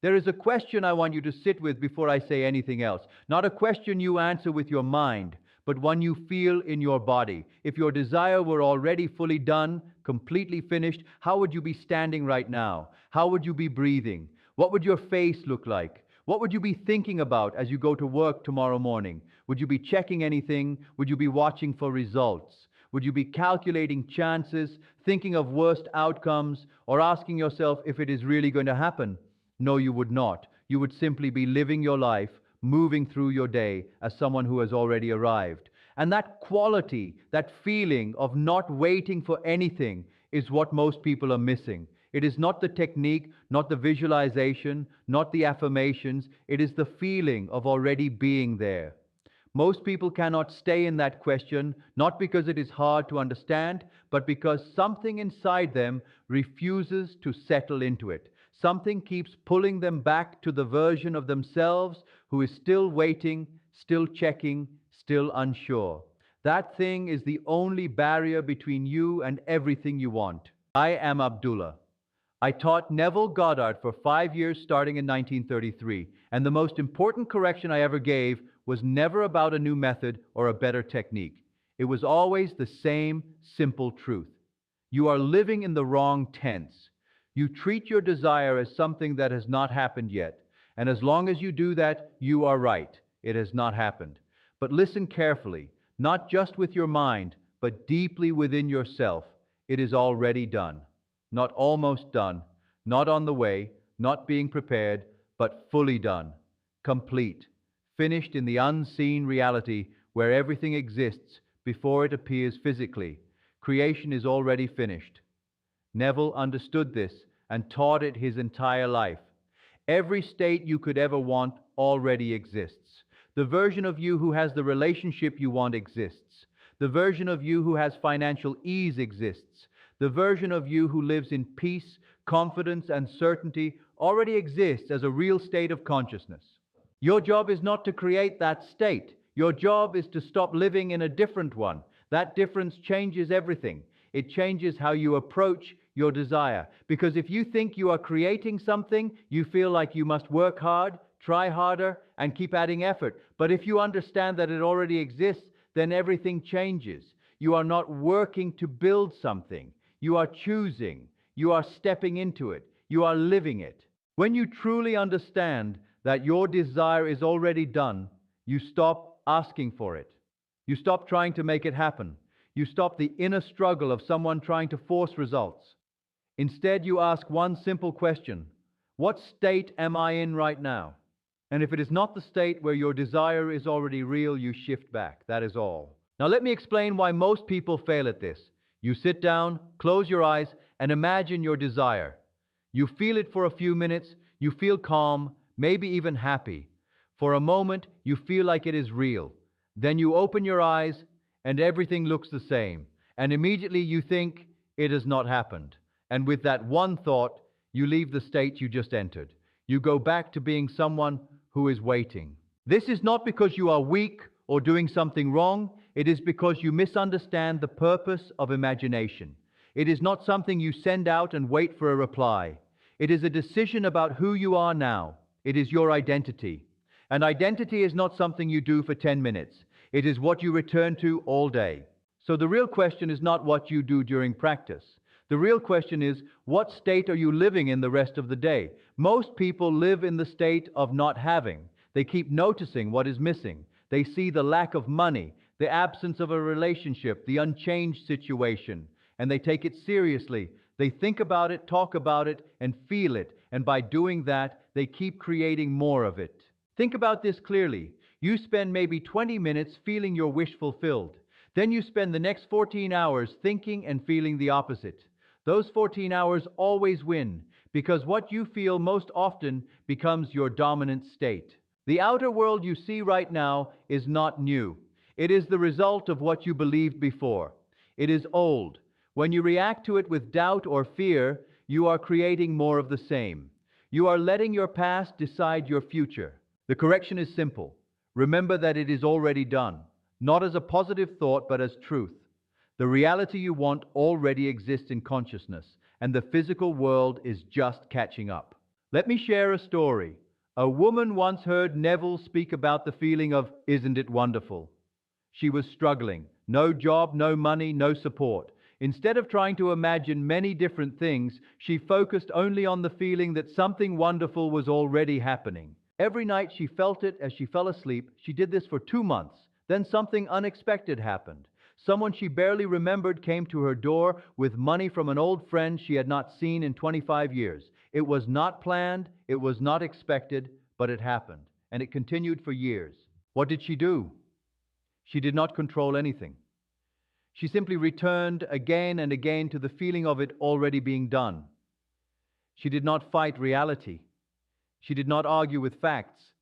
There is a question I want you to sit with before I say anything else. Not a question you answer with your mind, but one you feel in your body. If your desire were already fully done, completely finished, how would you be standing right now? How would you be breathing? What would your face look like? What would you be thinking about as you go to work tomorrow morning? Would you be checking anything? Would you be watching for results? Would you be calculating chances, thinking of worst outcomes, or asking yourself if it is really going to happen? No, you would not. You would simply be living your life, moving through your day as someone who has already arrived. And that quality, that feeling of not waiting for anything is what most people are missing. It is not the technique, not the visualization, not the affirmations. It is the feeling of already being there. Most people cannot stay in that question, not because it is hard to understand, but because something inside them refuses to settle into it. Something keeps pulling them back to the version of themselves who is still waiting, still checking, still unsure. That thing is the only barrier between you and everything you want. I am Abdullah. I taught Neville Goddard for 5 years starting in 1933, and the most important correction I ever gave was never about a new method or a better technique. It was always the same simple truth. You are living in the wrong tense. You treat your desire as something that has not happened yet, and as long as you do that, you are right. It has not happened. But listen carefully, not just with your mind, but deeply within yourself. It is already done. Not almost done, not on the way, not being prepared, but fully done, complete, finished in the unseen reality where everything exists before it appears physically. Creation is already finished. Neville understood this and taught it his entire life. Every state you could ever want already exists. The version of you who has the relationship you want exists. The version of you who has financial ease exists. The version of you who lives in peace, confidence, and certainty already exists as a real state of consciousness. Your job is not to create that state. Your job is to stop living in a different one. That difference changes everything. It changes how you approach your desire. Because if you think you are creating something, you feel like you must work hard, try harder, and keep adding effort. But if you understand that it already exists, then everything changes. You are not working to build something. You are choosing. You are stepping into it. You are living it. When you truly understand that your desire is already done, you stop asking for it. You stop trying to make it happen. You stop the inner struggle of someone trying to force results. Instead, you ask one simple question: what state am I in right now? And if it is not the state where your desire is already real, you shift back. That is all. Now let me explain why most people fail at this. You sit down, close your eyes, and imagine your desire. You feel it for a few minutes, you feel calm, maybe even happy. For a moment, you feel like it is real. Then you open your eyes, and everything looks the same. And immediately you think it has not happened. And with that one thought, you leave the state you just entered. You go back to being someone who is waiting. This is not because you are weak or doing something wrong. It is because you misunderstand the purpose of imagination. It is not something you send out and wait for a reply. It is a decision about who you are now. It is your identity. And identity is not something you do for 10 minutes. It is what you return to all day. So the real question is not what you do during practice. The real question is, what state are you living in the rest of the day? Most people live in the state of not having. They keep noticing what is missing. They see the lack of money, the absence of a relationship, the unchanged situation, and they take it seriously. They think about it, talk about it, and feel it, and by doing that, they keep creating more of it. Think about this clearly. You spend maybe 20 minutes feeling your wish fulfilled. Then you spend the next 14 hours thinking and feeling the opposite. Those 14 hours always win, because what you feel most often becomes your dominant state. The outer world you see right now is not new. It is the result of what you believed before. It is old. When you react to it with doubt or fear, you are creating more of the same. You are letting your past decide your future. The correction is simple. Remember that it is already done, not as a positive thought, but as truth. The reality you want already exists in consciousness, and the physical world is just catching up. Let me share a story. A woman once heard Neville speak about the feeling of, "Isn't it wonderful?" She was struggling. No job, no money, no support. Instead of trying to imagine many different things, she focused only on the feeling that something wonderful was already happening. Every night she felt it as she fell asleep. She did this for 2 months. Then something unexpected happened. Someone she barely remembered came to her door with money from an old friend she had not seen in 25 years. It was not planned, it was not expected, but it happened. And it continued for years. What did she do? She did not control anything. She simply returned again and again to the feeling of it already being done. She did not fight reality. She did not argue with facts.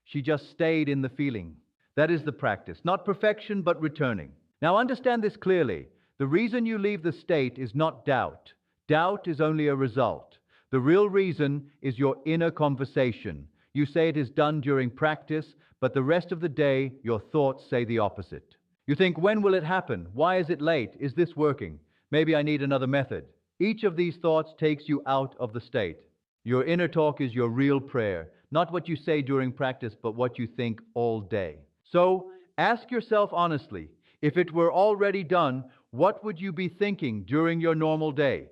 She just stayed in the feeling. That is the practice, not perfection, but returning. Now understand this clearly. The reason you leave the state is not doubt. Doubt is only a result. The real reason is your inner conversation. You say it is done during practice, but the rest of the day, your thoughts say the opposite. You think, when will it happen? Why is it late? Is this working? Maybe I need another method. Each of these thoughts takes you out of the state. Your inner talk is your real prayer, not what you say during practice, but what you think all day. So, ask yourself honestly, if it were already done, what would you be thinking during your normal day?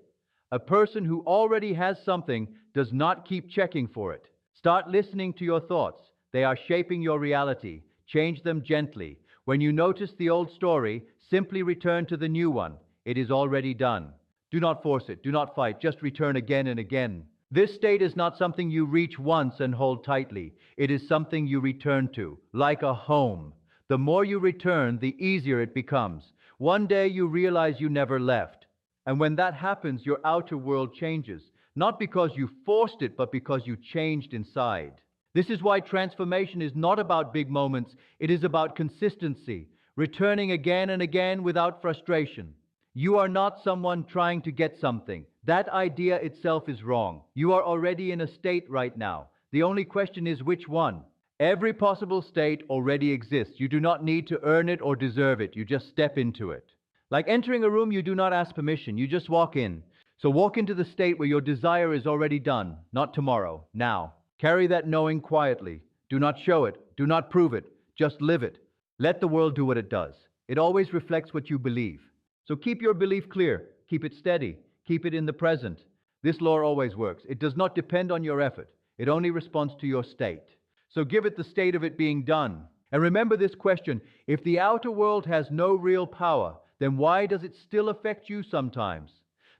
A person who already has something does not keep checking for it. Start listening to your thoughts. They are shaping your reality. Change them gently. When you notice the old story, simply return to the new one. It is already done. Do not force it. Do not fight. Just return again and again. This state is not something you reach once and hold tightly. It is something you return to, like a home. The more you return, the easier it becomes. One day you realize you never left. And when that happens, your outer world changes. Not because you forced it, but because you changed inside. This is why transformation is not about big moments. It is about consistency, returning again and again without frustration. You are not someone trying to get something. That idea itself is wrong. You are already in a state right now. The only question is which one. Every possible state already exists. You do not need to earn it or deserve it. You just step into it. Like entering a room, you do not ask permission. You just walk in. So walk into the state where your desire is already done, not tomorrow, now. Carry that knowing quietly. Do not show it. Do not prove it. Just live it. Let the world do what it does. It always reflects what you believe. So keep your belief clear. Keep it steady. Keep it in the present. This law always works. It does not depend on your effort. It only responds to your state. So give it the state of it being done. And remember this question: if the outer world has no real power, then why does it still affect you sometimes?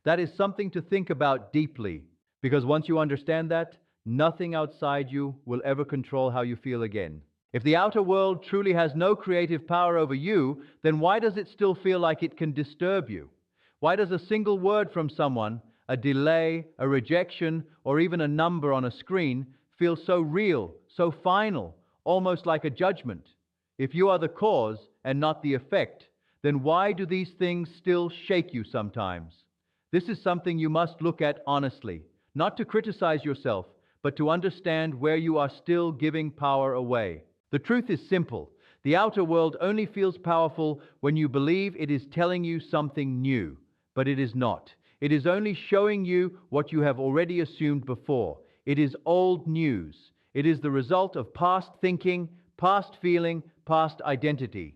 That is something to think about deeply. Because once you understand that, nothing outside you will ever control how you feel again. If the outer world truly has no creative power over you, then why does it still feel like it can disturb you? Why does a single word from someone, a delay, a rejection, or even a number on a screen feel so real, so final, almost like a judgment? If you are the cause and not the effect, then why do these things still shake you sometimes? This is something you must look at honestly, not to criticize yourself, but to understand where you are still giving power away. The truth is simple. The outer world only feels powerful when you believe it is telling you something new, but it is not. It is only showing you what you have already assumed before. It is old news. It is the result of past thinking, past feeling, past identity.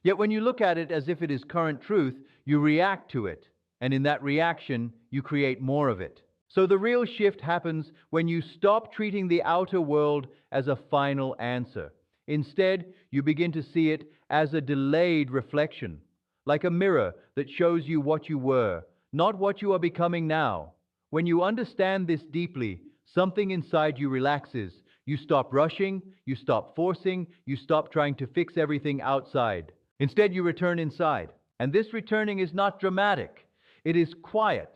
Yet when you look at it as if it is current truth, you react to it, and in that reaction, you create more of it. So the real shift happens when you stop treating the outer world as a final answer. Instead, you begin to see it as a delayed reflection, like a mirror that shows you what you were, not what you are becoming now. When you understand this deeply, something inside you relaxes. You stop rushing, you stop forcing, you stop trying to fix everything outside. Instead, you return inside. And this returning is not dramatic. It is quiet.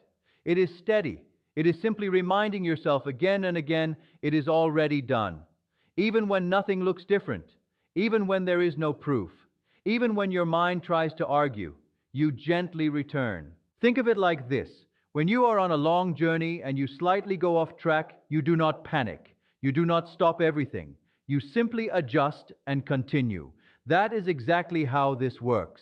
It is steady. It is simply reminding yourself again and again, it is already done. Even when nothing looks different, even when there is no proof, even when your mind tries to argue, you gently return. Think of it like this. When you are on a long journey and you slightly go off track, you do not panic. You do not stop everything. You simply adjust and continue. That is exactly how this works.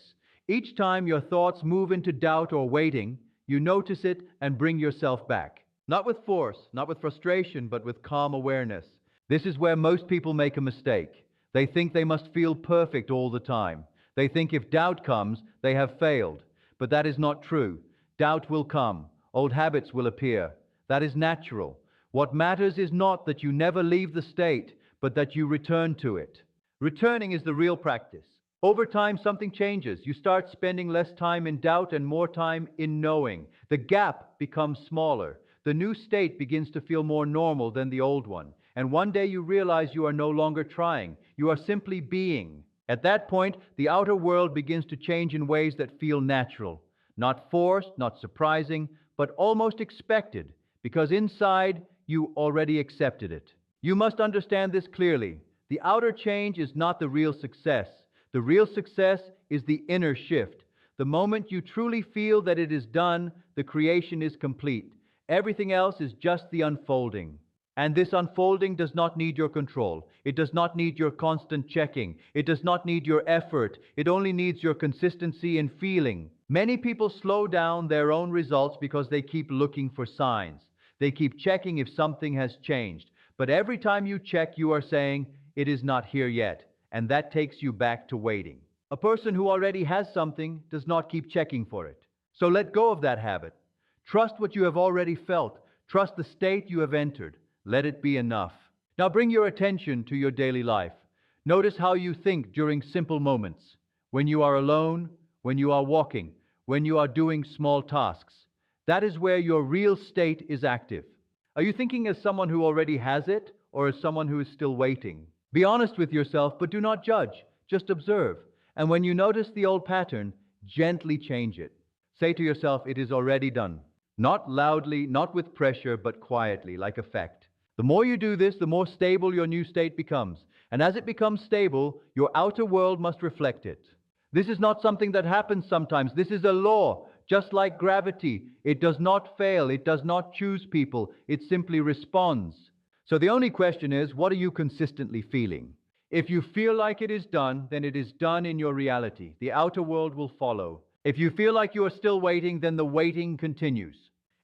Each time your thoughts move into doubt or waiting, you notice it and bring yourself back. Not with force, not with frustration, but with calm awareness. This is where most people make a mistake. They think they must feel perfect all the time. They think if doubt comes, they have failed. But that is not true. Doubt will come. Old habits will appear. That is natural. What matters is not that you never leave the state, but that you return to it. Returning is the real practice. Over time, something changes. You start spending less time in doubt and more time in knowing. The gap becomes smaller. The new state begins to feel more normal than the old one. And one day you realize you are no longer trying. You are simply being. At that point, the outer world begins to change in ways that feel natural. Not forced, not surprising, but almost expected, because inside you already accepted it. You must understand this clearly. The outer change is not the real success. The real success is the inner shift. The moment you truly feel that it is done, the creation is complete. Everything else is just the unfolding. And this unfolding does not need your control. It does not need your constant checking. It does not need your effort. It only needs your consistency in feeling. Many people slow down their own results because they keep looking for signs. They keep checking if something has changed. But every time you check, you are saying, it is not here yet. And that takes you back to waiting. A person who already has something does not keep checking for it. So let go of that habit. Trust what you have already felt. Trust the state you have entered. Let it be enough. Now bring your attention to your daily life. Notice how you think during simple moments. When you are alone, when you are walking, when you are doing small tasks. That is where your real state is active. Are you thinking as someone who already has it, or as someone who is still waiting? Be honest with yourself, but do not judge. Just observe. And when you notice the old pattern, gently change it. Say to yourself, it is already done. Not loudly, not with pressure, but quietly, like a fact. The more you do this, the more stable your new state becomes. And as it becomes stable, your outer world must reflect it. This is not something that happens sometimes. This is a law. Just like gravity, it does not fail. It does not choose people. It simply responds. So the only question is, what are you consistently feeling? If you feel like it is done, then it is done in your reality. The outer world will follow. If you feel like you are still waiting, then the waiting continues.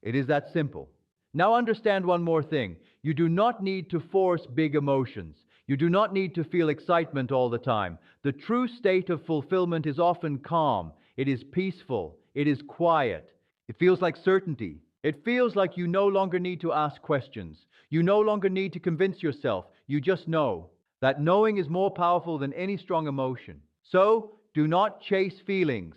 It is that simple. Now understand one more thing. You do not need to force big emotions. You do not need to feel excitement all the time. The true state of fulfillment is often calm. It is peaceful. It is quiet. It feels like certainty. It feels like you no longer need to ask questions. You no longer need to convince yourself. You just know. That knowing is more powerful than any strong emotion. So, do not chase feelings.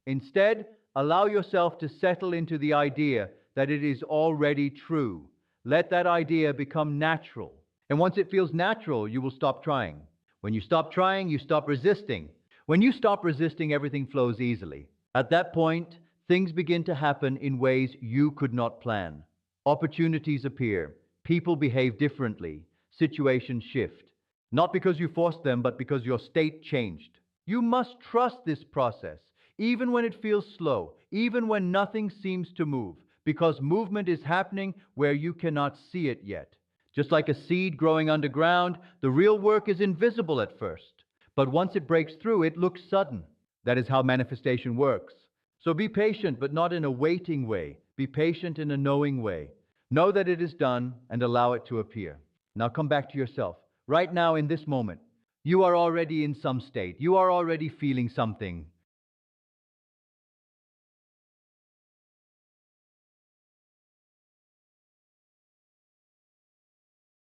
Instead, allow yourself to settle into the idea that it is already true. Let that idea become natural. And once it feels natural, you will stop trying. When you stop trying, you stop resisting. When you stop resisting, everything flows easily. At that point, things begin to happen in ways you could not plan. Opportunities appear. People behave differently. Situations shift. Not because you forced them, but because your state changed. You must trust this process, even when it feels slow, even when nothing seems to move, because movement is happening where you cannot see it yet. Just like a seed growing underground, the real work is invisible at first. But once it breaks through, it looks sudden. That is how manifestation works. So be patient, but not in a waiting way. Be patient in a knowing way. Know that it is done and allow it to appear. Now come back to yourself. Right now, in this moment, you are already in some state. You are already feeling something.